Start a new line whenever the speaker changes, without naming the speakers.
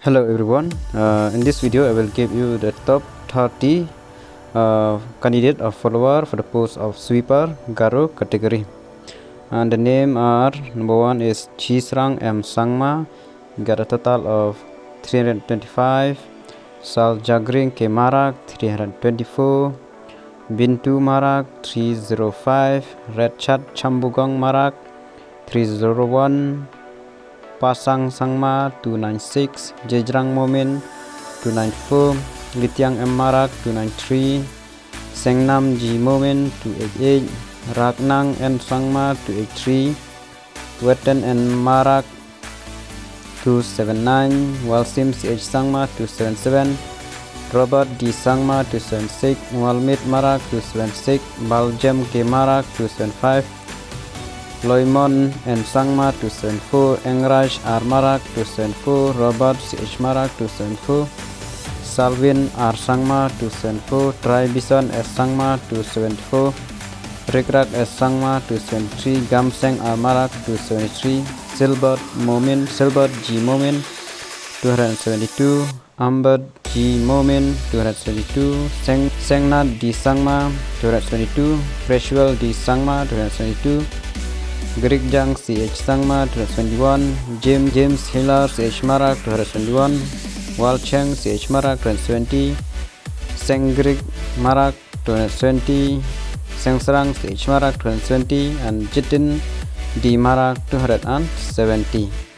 Hello everyone, in this video I will give you the top 30 candidate of follower for the post of sweeper Garo category, and the name are: number 1 is Chisrang M Sangma, got a total of 325, Sal Jagring K Marak 324, Bintu Marak 305, Red Chat Chambugong Marak 301, Pasang Sangma 296, Jejrang Momin 294, Litiang M Marak 293, Sengnam G Momin 288, Ragnang N Sangma 283, Wetan N Marak 279, Walsim CH Sangma 277, Robert D Sangma 276, Walmit Marak 276, Baljem K Marak 275, Loimon and Sangma 274, Engraj R Marak 274, Robert CH Marak 274, Salvin R Sangma 274, Tribison S Sangma 274, Rikrak S Sangma 273, Gamseng R Marak 273, Silbert G Momin 272, Amber G Momin 272, Sengnat D Sangma 272, Freshwell D Sangma 272, Grigjang CH Sangma 221, James Hiller CH Marak 221, Walcheng CH Marak 220, Sengrig Marak 220, Sengsrang CH Marak 220, and Jitin D Marak 270.